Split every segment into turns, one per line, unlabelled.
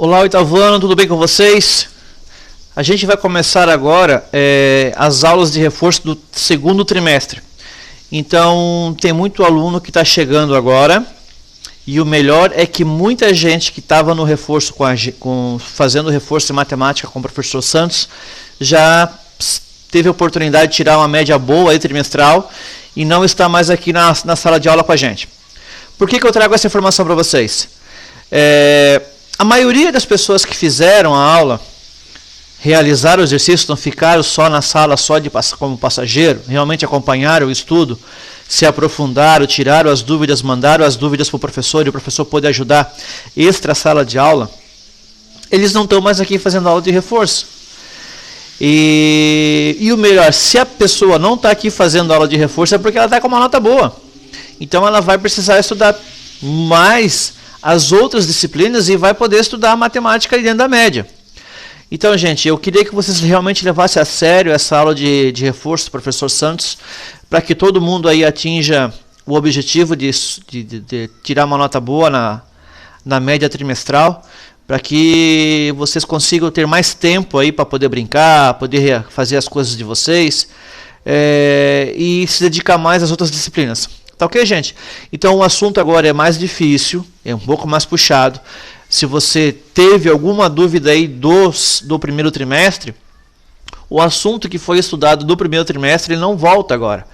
Olá, oitavo ano, tudo bem com vocês? A gente vai começar agora as aulas de reforço do segundo trimestre. Então, tem muito aluno que está chegando agora. E o melhor é que muita gente que estava no reforço, fazendo reforço de matemática com o professor Santos, já teve a oportunidade de tirar uma média boa aí, trimestral, e não está mais aqui na sala de aula com a gente. Por que eu trago essa informação para vocês? A maioria das pessoas que fizeram a aula, realizaram o exercício, não ficaram só na sala como passageiro, realmente acompanharam o estudo, se aprofundaram, tiraram as dúvidas, mandaram as dúvidas para o professor e o professor pôde ajudar extra sala de aula, eles não estão mais aqui fazendo aula de reforço. E o melhor, se a pessoa não está aqui fazendo aula de reforço é porque ela está com uma nota boa. Então ela vai precisar estudar mais as outras disciplinas e vai poder estudar matemática dentro da média. Então, gente, eu queria que vocês realmente levassem a sério essa aula de reforço do professor Santos, para que todo mundo aí atinja o objetivo de tirar uma nota boa na média trimestral, para que vocês consigam ter mais tempo aí para poder brincar, poder fazer as coisas de vocês e se dedicar mais às outras disciplinas. Tá ok, gente? Então o assunto agora é mais difícil, é um pouco mais puxado. Se você teve alguma dúvida aí do primeiro trimestre, o assunto que foi estudado do primeiro trimestre ele não volta agora.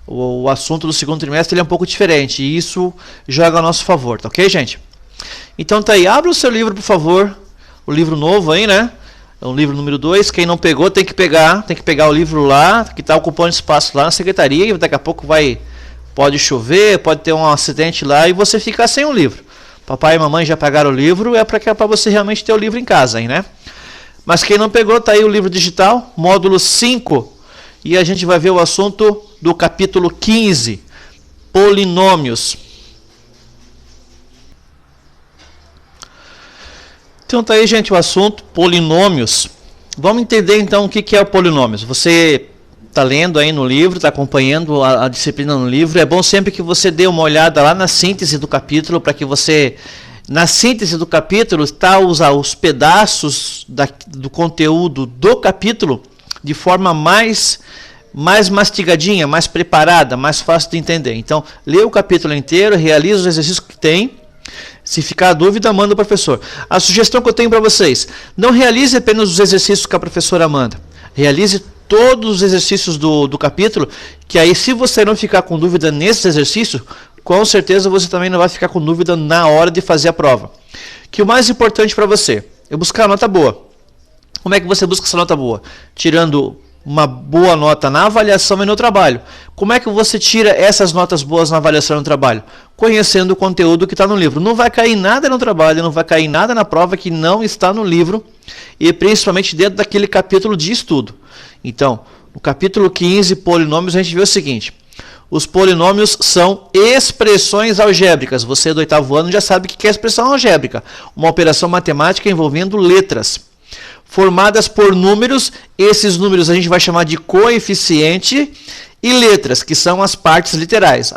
O assunto do segundo trimestre ele é um pouco diferente e isso joga a nosso favor, tá ok, gente? Então tá aí, abra o seu livro, por favor, o livro novo aí, né? É o livro número 2, quem não pegou tem que pegar o livro lá, que está ocupando espaço lá na secretaria e daqui a pouco pode chover, pode ter um acidente lá e você ficar sem o livro. Papai e mamãe já pagaram o livro, é para você realmente ter o livro em casa, hein, né? Mas quem não pegou, está aí o livro digital, módulo 5, e a gente vai ver o assunto do capítulo 15, polinômios. Então tá aí, gente, o assunto, polinômios. Vamos entender então o que é o polinômios. Você está lendo aí no livro, está acompanhando a disciplina no livro, é bom sempre que você dê uma olhada lá na síntese do capítulo, para que você, na síntese do capítulo, os pedaços do conteúdo do capítulo de forma mais mastigadinha, mais preparada, mais fácil de entender. Então, lê o capítulo inteiro, realiza os exercícios que tem. Se ficar dúvida, manda o professor. A sugestão que eu tenho para vocês, não realize apenas os exercícios que a professora manda. Realize todos os exercícios do capítulo, que aí se você não ficar com dúvida nesse exercício, com certeza você também não vai ficar com dúvida na hora de fazer a prova. Que o mais importante para você é buscar a nota boa. Como é que você busca essa nota boa? Tirando uma boa nota na avaliação e no trabalho. Como é que você tira essas notas boas na avaliação e no trabalho? Conhecendo o conteúdo que está no livro. Não vai cair nada no trabalho, não vai cair nada na prova que não está no livro, e principalmente dentro daquele capítulo de estudo. Então, no capítulo 15, polinômios, a gente vê o seguinte: os polinômios são expressões algébricas. Você do oitavo ano já sabe o que é expressão algébrica. Uma operação matemática envolvendo letras, formadas por números. Esses números a gente vai chamar de coeficiente, e letras, que são as partes literais.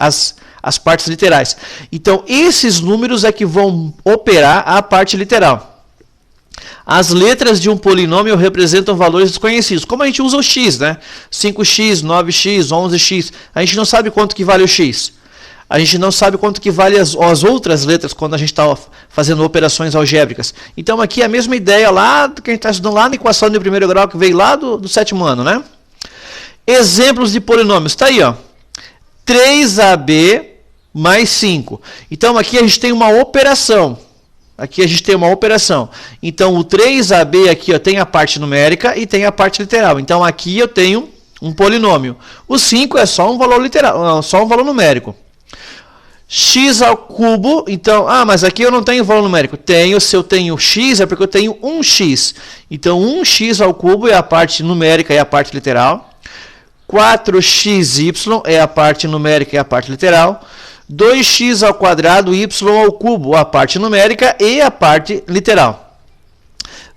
As partes literais. Então, esses números é que vão operar a parte literal. As letras de um polinômio representam valores desconhecidos. Como a gente usa o x, né? 5x, 9x, 11x. A gente não sabe quanto que vale o x. A gente não sabe quanto que vale as outras letras quando a gente está fazendo operações algébricas. Então aqui é a mesma ideia lá do que a gente está estudando lá na equação de primeiro grau, que veio lá do sétimo ano, né? Exemplos de polinômios. Está aí, ó. 3ab mais 5. Então aqui a gente tem uma operação. Então o 3ab aqui, ó, tem a parte numérica e tem a parte literal. Então aqui eu tenho um polinômio. O 5 é só um valor literal, só um valor numérico. X ao cubo, então, mas aqui eu não tenho valor numérico. Se eu tenho x é porque eu tenho 1x. Então 1x ao cubo é a parte numérica e a parte literal. 4xy é a parte numérica e a parte literal. 2x ao quadrado, y ao cubo, a parte numérica e a parte literal.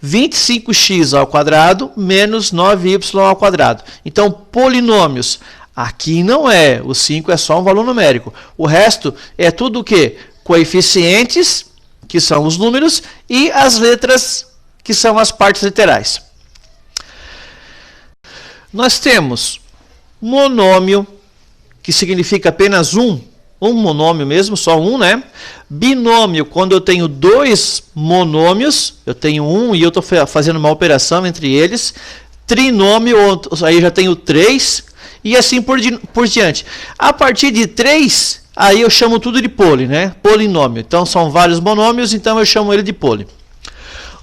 25x ao quadrado menos 9y ao quadrado. Então, polinômios. Aqui não é. O 5 é só um valor numérico. O resto é tudo o quê? Coeficientes que são os números, e as letras, que são as partes literais. Nós temos monômio, que significa apenas um monômio mesmo, só um, né? Binômio, quando eu tenho dois monômios, eu tenho um e eu estou fazendo uma operação entre eles. Trinômio, aí já tenho 3, e assim por diante. A partir de 3, aí eu chamo tudo de poli, né? Polinômio. Então são vários monômios, então eu chamo ele de poli.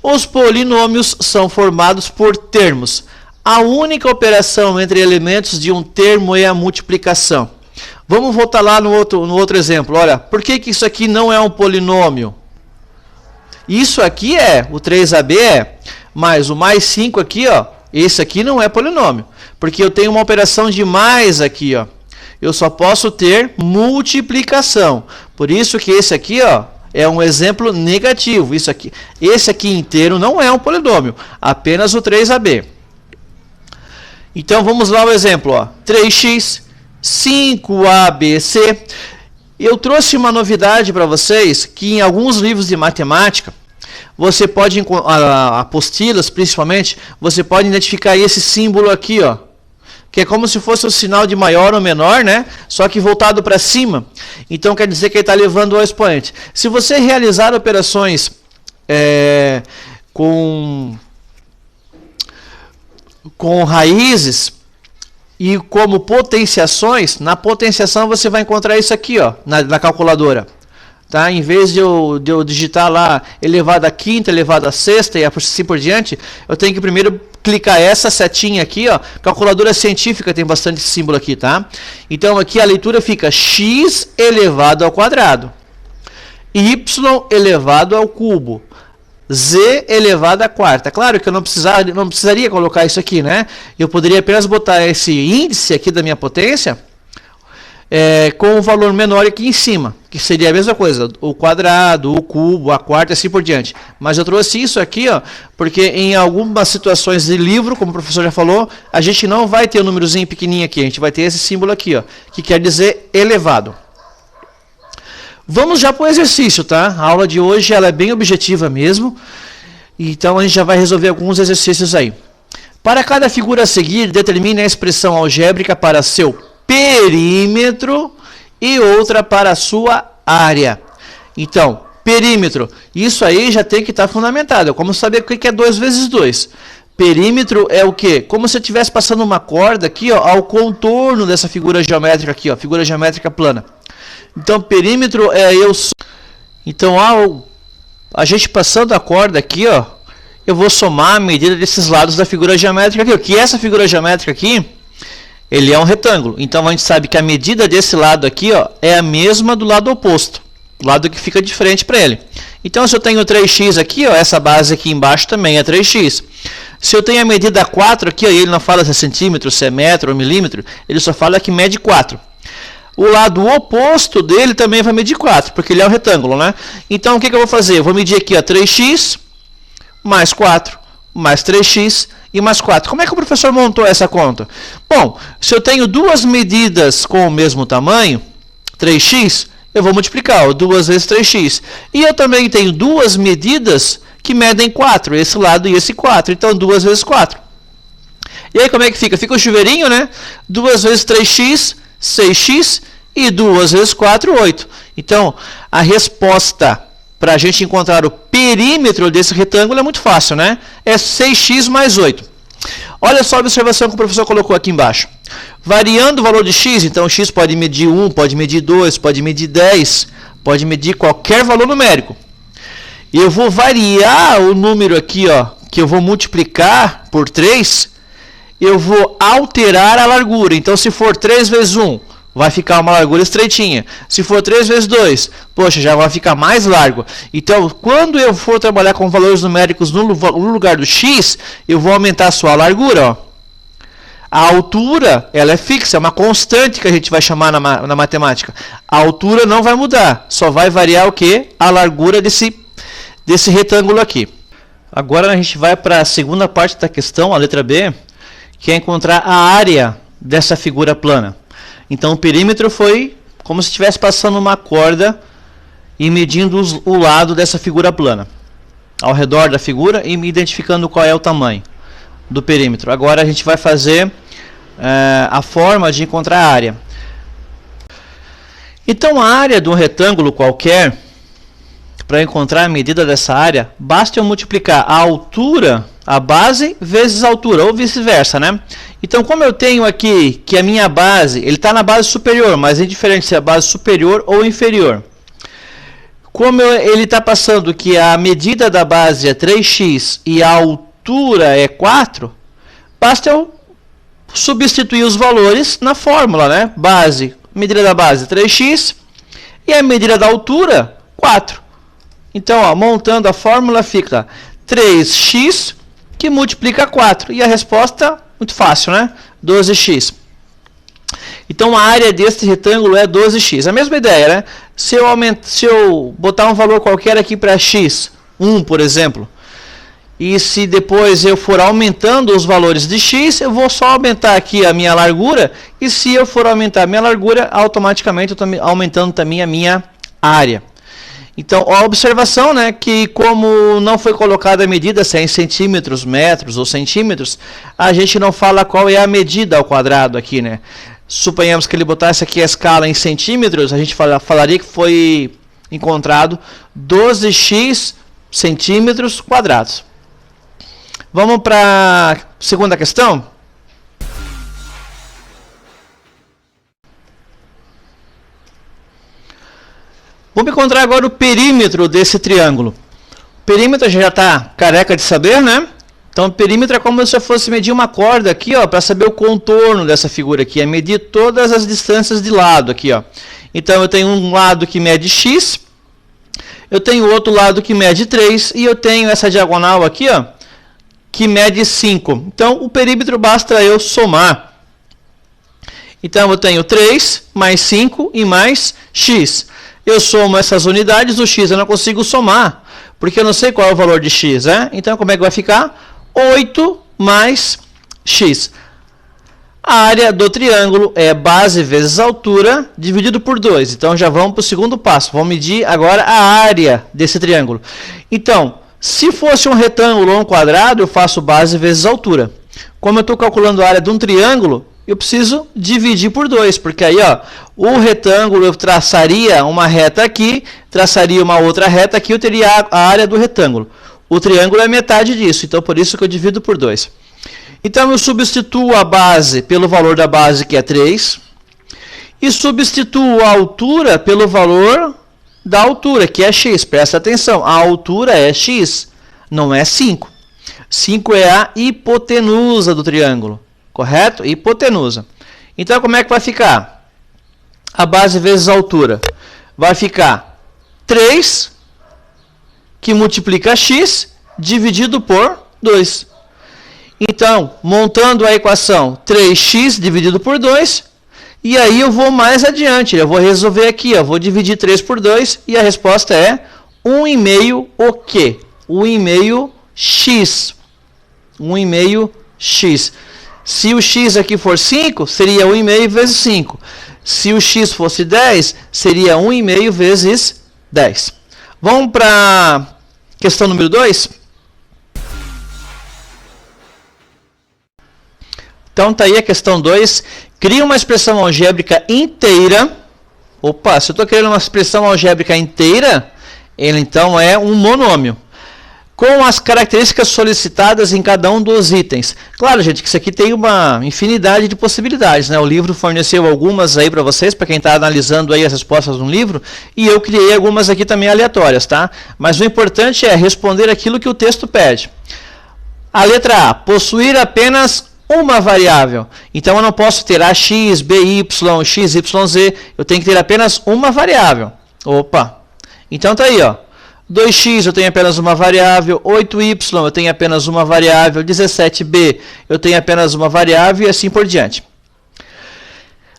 Os polinômios são formados por termos. A única operação entre elementos de um termo é a multiplicação. Vamos voltar lá no outro exemplo. Olha, por que isso aqui não é um polinômio? Isso aqui é, o 3AB é, mas o mais 5 aqui, ó, esse aqui não é polinômio. Porque eu tenho uma operação de mais aqui, ó. Eu só posso ter multiplicação. Por isso que esse aqui, ó, é um exemplo negativo. Isso aqui, esse aqui inteiro não é um polinômio, apenas o 3AB. Então vamos lá o exemplo, ó. 3x, 5ABC. Eu trouxe uma novidade para vocês, que em alguns livros de matemática, você pode, apostilas principalmente, você pode identificar esse símbolo aqui, ó, que é como se fosse o sinal de maior ou menor, né? Só que voltado para cima. Então quer dizer que ele está levando ao expoente. Se você realizar operações com raízes e como potenciações, na potenciação você vai encontrar isso aqui, ó, na calculadora. Tá? Em vez de eu digitar lá elevado a quinta, elevado a sexta e assim por diante, eu tenho que primeiro clicar essa setinha aqui, ó. Calculadora científica tem bastante símbolo aqui, tá? Então aqui a leitura fica x elevado ao quadrado, y elevado ao cubo, z elevado à quarta. Claro que eu não precisaria colocar isso aqui, né? Eu poderia apenas botar esse índice aqui da minha potência com o valor menor aqui em cima, que seria a mesma coisa, o quadrado, o cubo, a quarta e assim por diante. Mas eu trouxe isso aqui, ó, porque em algumas situações de livro, como o professor já falou, a gente não vai ter um númerozinho pequenininho aqui, a gente vai ter esse símbolo aqui, ó, que quer dizer elevado. Vamos já para o exercício, tá? A aula de hoje ela é bem objetiva mesmo, então a gente já vai resolver alguns exercícios aí. Para cada figura a seguir, determine a expressão algébrica para seu perímetro e outra para a sua área. Então, perímetro, isso aí já tem que estar fundamentado. É como saber o que é 2 vezes 2. Perímetro é o quê? Como se eu estivesse passando uma corda aqui, ó, ao contorno dessa figura geométrica aqui, ó, figura geométrica plana. Então, perímetro é Então, a gente passando a corda aqui, ó, eu vou somar a medida desses lados da figura geométrica aqui. O que é essa figura geométrica aqui? Ele é um retângulo. Então, a gente sabe que a medida desse lado aqui, ó, é a mesma do lado oposto. O lado que fica de frente para ele. Então, se eu tenho 3x aqui, ó, essa base aqui embaixo também é 3x. Se eu tenho a medida 4 aqui, ó, e ele não fala se é centímetro, se é metro ou milímetro, ele só fala que mede 4. O lado oposto dele também vai medir 4, porque ele é um retângulo, né? Então, o que eu vou fazer? Eu vou medir aqui, ó, 3x mais 4 mais 3x e mais 4. Como é que o professor montou essa conta? Bom, se eu tenho duas medidas com o mesmo tamanho, 3x, eu vou multiplicar, ó, 2 vezes 3x. E eu também tenho duas medidas que medem 4, esse lado e esse 4. Então, 2 vezes 4. E aí, como é que fica? Fica o chuveirinho, né? 2 vezes 3x, 6x, e 2 vezes 4, 8. Então, a resposta para a gente encontrar o perímetro desse retângulo é muito fácil, né? É 6x mais 8. Olha só a observação que o professor colocou aqui embaixo. Variando o valor de x, então x pode medir 1, pode medir 2, pode medir 10, pode medir qualquer valor numérico. Eu vou variar o número aqui, ó, que eu vou multiplicar por 3, eu vou alterar a largura. Então, se for 3 vezes 1, vai ficar uma largura estreitinha. Se for 3 vezes 2, poxa, já vai ficar mais largo. Então, quando eu for trabalhar com valores numéricos no lugar do x, eu vou aumentar a sua largura, ó. A altura, ela é fixa, é uma constante que a gente vai chamar na matemática. A altura não vai mudar, só vai variar o quê? A largura desse retângulo aqui. Agora a gente vai para a segunda parte da questão, a letra B, que é encontrar a área dessa figura plana. Então, o perímetro foi como se estivesse passando uma corda e medindo o lado dessa figura plana, ao redor da figura, e identificando qual é o tamanho do perímetro. Agora a gente vai fazer a forma de encontrar a área. Então a área de um retângulo qualquer, para encontrar a medida dessa área, basta eu multiplicar a altura, a base, vezes a altura, ou vice-versa, né? Então, como eu tenho aqui que a minha base, ele está na base superior, mas é indiferente se é a base superior ou inferior. Como ele está passando que a medida da base é 3x e a altura é 4, basta eu substituir os valores na fórmula, né? Base, medida da base 3x e a medida da altura 4. Então, ó, montando a fórmula fica 3x que multiplica 4. E a resposta, muito fácil, né? 12x. Então, a área deste retângulo é 12x. A mesma ideia, né? Se eu botar um valor qualquer aqui para x, 1, por exemplo, e se depois eu for aumentando os valores de x, eu vou só aumentar aqui a minha largura, e se eu for aumentar a minha largura, automaticamente eu estou aumentando também a minha área. Então, a observação, né, que como não foi colocada a medida, se é em centímetros, metros ou centímetros, a gente não fala qual é a medida ao quadrado aqui, né? Suponhamos que ele botasse aqui a escala em centímetros, a gente falaria que foi encontrado 12x centímetros quadrados. Vamos para a segunda questão? Vamos encontrar agora o perímetro desse triângulo. O perímetro já está careca de saber, né? Então, o perímetro é como se eu fosse medir uma corda aqui, ó, para saber o contorno dessa figura aqui. É medir todas as distâncias de lado aqui, ó. Então, eu tenho um lado que mede x, eu tenho outro lado que mede 3, e eu tenho essa diagonal aqui, ó, que mede 5. Então, o perímetro basta eu somar. Então, eu tenho 3 mais 5 e mais x. Eu somo essas unidades, o x eu não consigo somar, porque eu não sei qual é o valor de x, né? Então, como é que vai ficar? 8 mais x. A área do triângulo é base vezes altura, dividido por 2. Então, já vamos para o segundo passo. Vamos medir agora a área desse triângulo. Então, se fosse um retângulo ou um quadrado, eu faço base vezes altura. Como eu estou calculando a área de um triângulo, eu preciso dividir por 2, porque aí, ó, o retângulo eu traçaria uma reta aqui, traçaria uma outra reta aqui, eu teria a área do retângulo. O triângulo é metade disso, então por isso que eu divido por 2. Então eu substituo a base pelo valor da base, que é 3, e substituo a altura pelo valor da altura, que é x. Presta atenção, a altura é x, não é 5. 5 é a hipotenusa do triângulo. Correto? Hipotenusa. Então, como é que vai ficar? A base vezes a altura. Vai ficar 3, que multiplica x, dividido por 2. Então, montando a equação 3x dividido por 2, e aí eu vou mais adiante. Eu vou resolver aqui, eu vou dividir 3 por 2, e a resposta é 1,5 o quê? 1,5x. 1,5x. Se o x aqui for 5, seria 1,5 vezes 5. Se o x fosse 10, seria 1,5 vezes 10. Vamos para a questão número 2? Então, está aí a questão 2. Cria uma expressão algébrica inteira. Opa, se eu estou querendo uma expressão algébrica inteira, ele então é um monômio, com as características solicitadas em cada um dos itens. Claro, gente, que isso aqui tem uma infinidade de possibilidades, né? O livro forneceu algumas aí para vocês, para quem está analisando aí as respostas no livro, e eu criei algumas aqui também aleatórias, tá? Mas o importante é responder aquilo que o texto pede. A letra A, possuir apenas uma variável. Então, eu não posso ter AX, BY, XYZ, eu tenho que ter apenas uma variável. Opa! Então, tá aí, ó. 2x eu tenho apenas uma variável, 8y eu tenho apenas uma variável, 17b eu tenho apenas uma variável e assim por diante.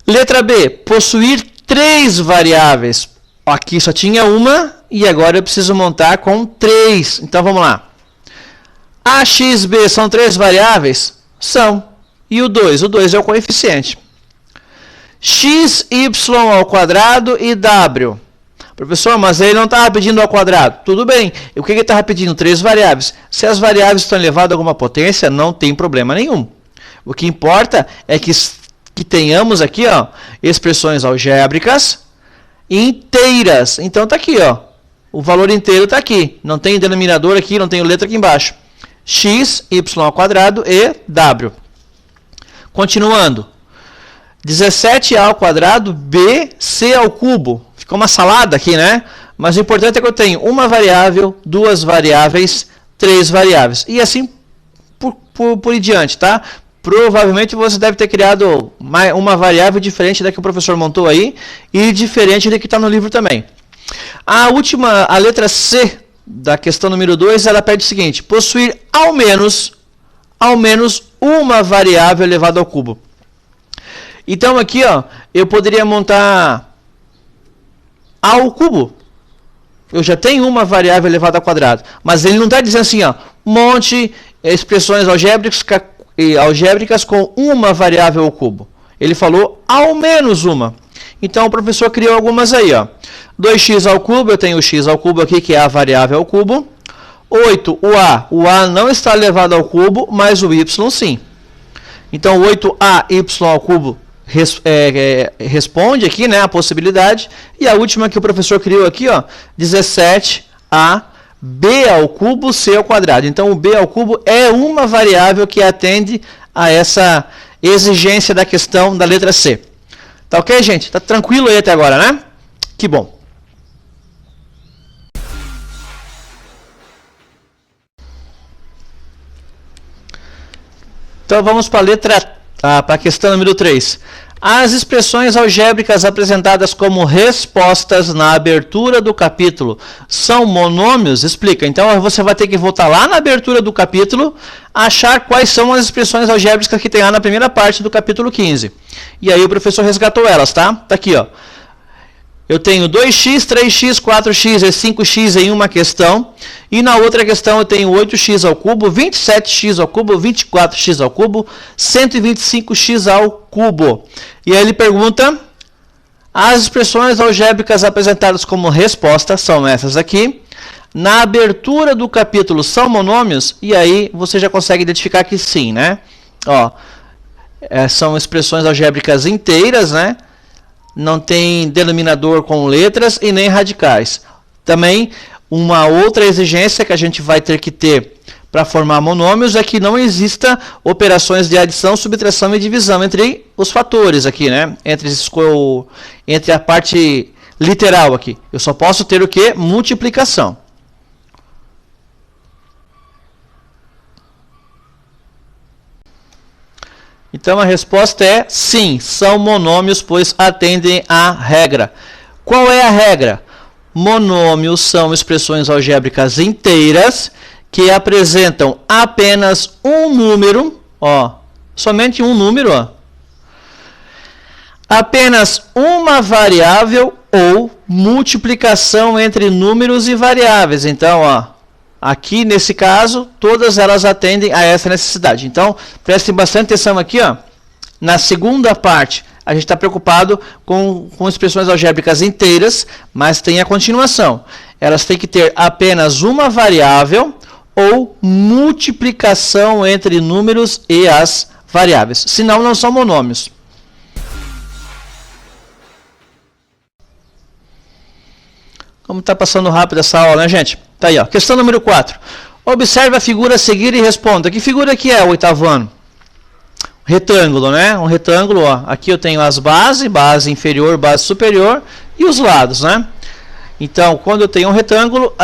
Letra B, possuir 3 variáveis. Aqui só tinha uma e agora eu preciso montar com 3. Então vamos lá. A, x, b são 3 variáveis? São. E o 2? O 2 é o coeficiente. X, y ao quadrado e w. Professor, mas ele não estava pedindo ao quadrado. Tudo bem. E o que ele estava pedindo? 3 variáveis. Se as variáveis estão elevadas a alguma potência, não tem problema nenhum. O que importa é que tenhamos aqui, ó, expressões algébricas inteiras. Então está aqui, ó. O valor inteiro está aqui. Não tem denominador aqui, não tem letra aqui embaixo. X, y ao quadrado e w. Continuando. 17a ao quadrado, b, c ao cubo. Ficou uma salada aqui, né? Mas o importante é que eu tenho uma variável, 2 variáveis, 3 variáveis. E assim por diante, tá? Provavelmente você deve ter criado uma variável diferente da que o professor montou aí e diferente da que está no livro também. A letra C da questão número 2, ela pede o seguinte: possuir ao menos uma variável elevada ao cubo. Então aqui, ó, eu poderia montar ao cubo. Eu já tenho uma variável elevada ao quadrado. Mas ele não está dizendo assim, ó, monte expressões algébricas com uma variável ao cubo. Ele falou ao menos uma. Então o professor criou algumas aí, ó. 2x ao cubo, eu tenho o x ao cubo aqui, que é a variável ao cubo. 8, o a não está elevado ao cubo, mas o y sim. Então 8ay ao cubo responde aqui, né, a possibilidade. E a última que o professor criou aqui, ó, 17a b ao cubo c ao quadrado. Então o b ao cubo é uma variável que atende a essa exigência da questão da letra C. Tá ok, gente? Tá tranquilo aí até agora, né? Que bom. Então vamos para a questão número 3. As expressões algébricas apresentadas como respostas na abertura do capítulo são monômios? Explica. Então você vai ter que voltar lá na abertura do capítulo, achar quais são as expressões algébricas que tem lá na primeira parte do capítulo 15. E aí o professor resgatou elas, tá? Tá aqui, ó. Eu tenho 2x, 3x, 4x e 5x em uma questão. E na outra questão eu tenho 8x ao cubo, 27x ao cubo, 24x ao cubo, 125x ao cubo. E aí ele pergunta, as expressões algébricas apresentadas como resposta são essas aqui. Na abertura do capítulo são monômios? E aí você já consegue identificar que sim, né? Ó, são expressões algébricas inteiras, né? Não tem denominador com letras e nem radicais. Também, uma outra exigência que a gente vai ter que ter para formar monômios é que não exista operações de adição, subtração e divisão entre os fatores aqui, né? Entre a parte literal aqui. Eu só posso ter o quê? Multiplicação. Então a resposta é sim, são monômios, pois atendem à regra. Qual é a regra? Monômios são expressões algébricas inteiras que apresentam apenas um número, ó, somente um número, ó, apenas uma variável ou multiplicação entre números e variáveis. Então, ó, aqui, nesse caso, todas elas atendem a essa necessidade. Então, prestem bastante atenção aqui, ó. Na segunda parte, a gente está preocupado com expressões algébricas inteiras, mas tem a continuação. Elas têm que ter apenas uma variável ou multiplicação entre números e as variáveis. Senão, não são monômios. Como está passando rápido essa aula, né, gente? Tá aí, ó. Questão número 4. Observe a figura a seguir e responda. Que figura que é o oitavo ano? Retângulo, né? Um retângulo, ó. Aqui eu tenho as bases, base inferior, base superior e os lados, né? Então, quando eu tenho um retângulo,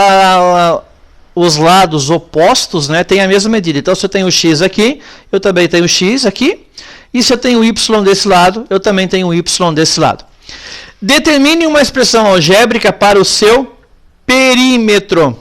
os lados opostos, né, têm a mesma medida. Então, se eu tenho x aqui, eu também tenho x aqui. E se eu tenho y desse lado, eu também tenho y desse lado. Determine uma expressão algébrica para o seu perímetro.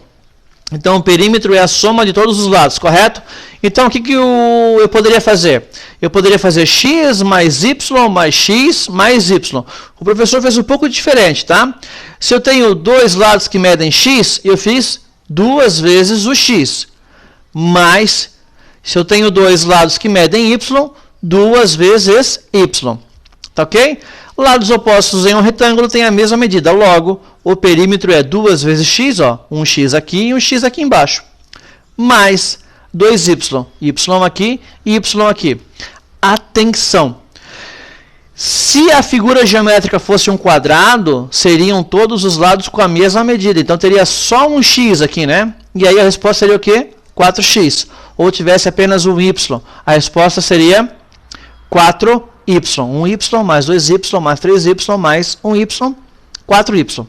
Então, o perímetro é a soma de todos os lados, correto? Então, o que eu poderia fazer? Eu poderia fazer x mais y mais x mais y. O professor fez um pouco diferente, tá? Se eu tenho dois lados que medem x, eu fiz 2 vezes o x. Mas, se eu tenho dois lados que medem y, 2 vezes y. Tá ok? Lados opostos em um retângulo têm a mesma medida. Logo, o perímetro é 2 vezes x, ó, um x aqui e um x aqui embaixo, mais 2y, y aqui e y aqui. Atenção! Se a figura geométrica fosse um quadrado, seriam todos os lados com a mesma medida. Então, teria só um x aqui, né? E aí a resposta seria o quê? 4x. Ou tivesse apenas um y. A resposta seria 4y. 1y mais 2y mais 3y mais 1y, 4y.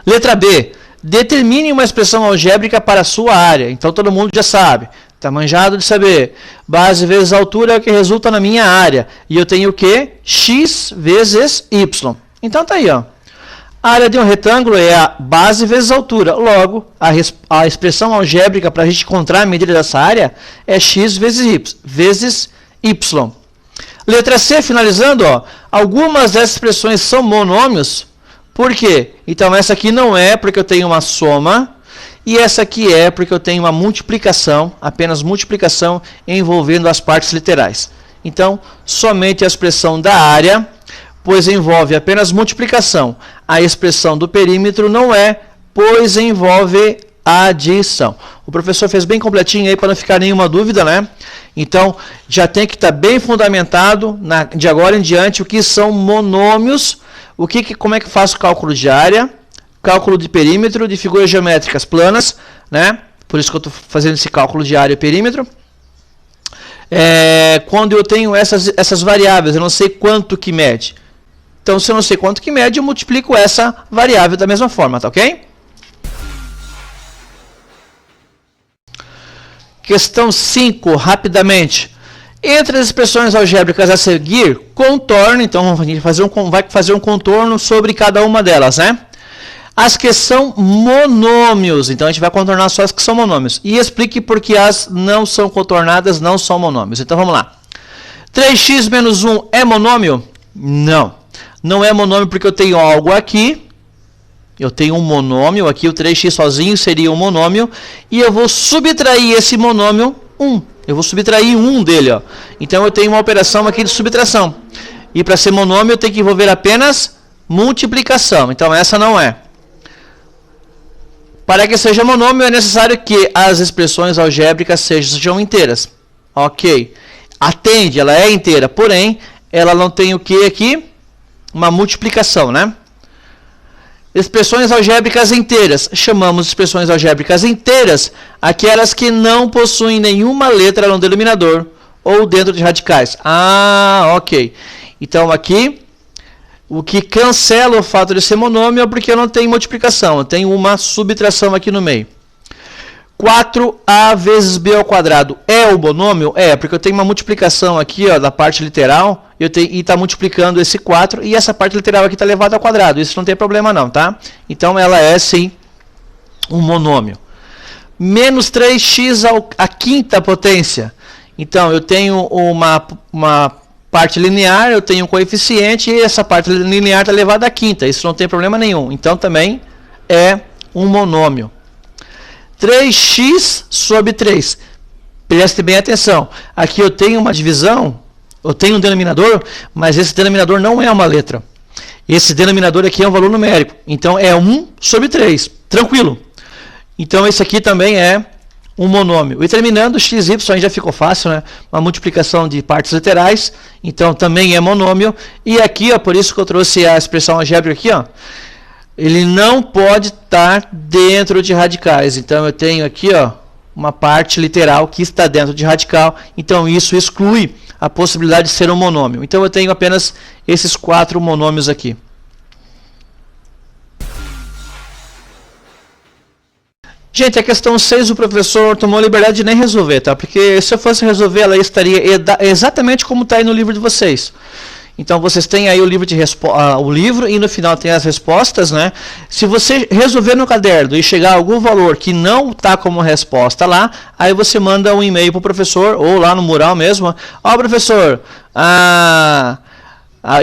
Letra B. Determine uma expressão algébrica para a sua área. Então, todo mundo já sabe. Está manjado de saber. Base vezes altura é o que resulta na minha área. E eu tenho o quê? X vezes y. Então está aí, ó. A área de um retângulo é a base vezes altura. Logo, a expressão algébrica para a gente encontrar a medida dessa área é x vezes y. Letra C, finalizando, ó. Algumas dessas expressões são monômios. Por quê? Então essa aqui não é porque eu tenho uma soma. E essa aqui é porque eu tenho uma multiplicação, apenas multiplicação, envolvendo as partes literais. Então, somente a expressão da área, pois envolve apenas multiplicação. A expressão do perímetro não é, pois envolve adição. O professor fez bem completinho aí para não ficar nenhuma dúvida, né? Então, já tem que estar bem fundamentado, de agora em diante, o que são monômios, como é que faz o cálculo de área, cálculo de perímetro, de figuras geométricas planas, né? Por isso que eu estou fazendo esse cálculo de área e perímetro. Quando eu tenho essas variáveis, eu não sei quanto que mede. Então, se eu não sei quanto que mede, eu multiplico essa variável da mesma forma, tá ok? Questão 5, rapidamente. Entre as expressões algébricas a seguir, contorno. Então, a gente vai fazer um contorno sobre cada uma delas, né? As que são monômios. Então, a gente vai contornar só as que são monômios. E explique por que as não são contornadas, não são monômios. Então, vamos lá. 3x menos 1 é monômio? Não. Não é monômio porque eu tenho algo aqui. Eu tenho um monômio aqui. O 3x sozinho seria um monômio. E eu vou subtrair esse monômio 1. Eu vou subtrair 1 dele, ó. Então, eu tenho uma operação aqui de subtração. E para ser monômio, eu tenho que envolver apenas multiplicação. Então, essa não é. Para que seja monômio, é necessário que as expressões algébricas sejam inteiras. Ok. Atende, ela é inteira, porém, ela não tem o que aqui? Uma multiplicação, né? Expressões algébricas inteiras. Chamamos de expressões algébricas inteiras aquelas que não possuem nenhuma letra no denominador ou dentro de radicais. Ah, ok. Então, aqui, o que cancela o fato de ser monômio é porque eu não tenho multiplicação. Eu tenho uma subtração aqui no meio. 4a vezes b ao quadrado é o monômio? É, porque eu tenho uma multiplicação aqui, ó, da parte literal, e está multiplicando esse 4, e essa parte literal aqui está elevada ao quadrado. Isso não tem problema não, tá? Então, ela é, sim, um monômio. Menos 3x à quinta potência. Então, eu tenho uma parte linear, eu tenho um coeficiente, e essa parte linear está elevada à quinta. Isso não tem problema nenhum. Então, também é um monômio. 3x sobre 3. Preste bem atenção. Aqui eu tenho uma divisão, eu tenho um denominador, mas esse denominador não é uma letra. Esse denominador aqui é um valor numérico. Então, é 1 sobre 3. Tranquilo. Então, esse aqui também é um monômio. E terminando, x, y aí já ficou fácil, né? Uma multiplicação de partes literais. Então, também é monômio. E aqui, ó, por isso que eu trouxe a expressão algébrica aqui, ó. Ele não pode estar dentro de radicais. Então, eu tenho aqui, ó, uma parte literal que está dentro de radical. Então, isso exclui a possibilidade de ser um monômio. Então, eu tenho apenas esses 4 monômios aqui. Gente, a questão 6 o professor tomou a liberdade de nem resolver, tá? Porque se eu fosse resolver, ela estaria exatamente como está aí no livro de vocês. Então, vocês têm aí o livro e no final tem as respostas, né? Se você resolver no caderno e chegar a algum valor que não está como resposta lá, aí você manda um e-mail para o professor, ou lá no mural mesmo. Ó, professor,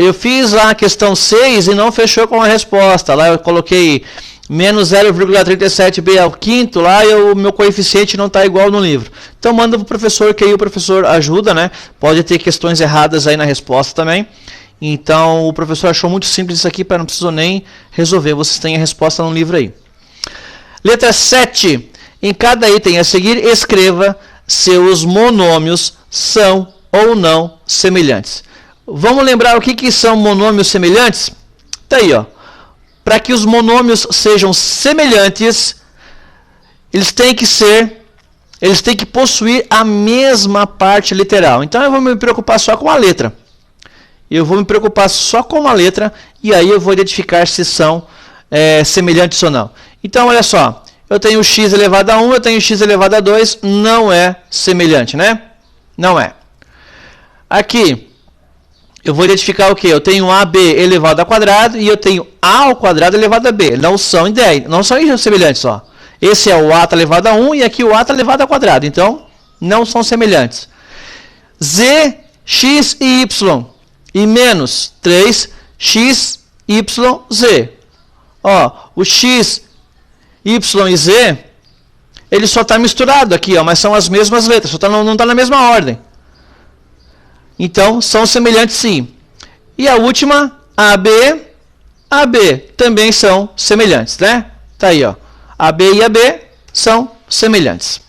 eu fiz lá a questão 6 e não fechou com a resposta. Lá eu coloquei menos 0,37b ao quinto, lá o meu coeficiente não está igual no livro. Então manda para o professor, que aí o professor ajuda, né? Pode ter questões erradas aí na resposta também. Então o professor achou muito simples isso aqui, para não precisar nem resolver. Vocês têm a resposta no livro aí. Letra 7. Em cada item a seguir, escreva se os monômios são ou não semelhantes. Vamos lembrar o que são monômios semelhantes? Tá aí, ó. Para que os monômios sejam semelhantes, eles têm que possuir a mesma parte literal. Então eu vou me preocupar só com a letra. Eu vou me preocupar só com a letra e aí eu vou identificar se são semelhantes ou não. Então olha só, eu tenho x elevado a 1, eu tenho x elevado a 2, não é semelhante, né? Não é. Aqui eu vou identificar o quê? Eu tenho AB elevado ao quadrado e eu tenho A ao quadrado elevado a B. Não são semelhantes, ó. Esse é o A tá elevado a 1 e aqui o A tá elevado ao quadrado. Então, não são semelhantes. Z, X e Y. E menos 3X, Y, Z. Ó, o X, Y e Z, ele só está misturado aqui, ó, mas são as mesmas letras, não está na mesma ordem. Então, são semelhantes sim. E a última, AB também são semelhantes, né? Tá aí, ó. AB e AB são semelhantes.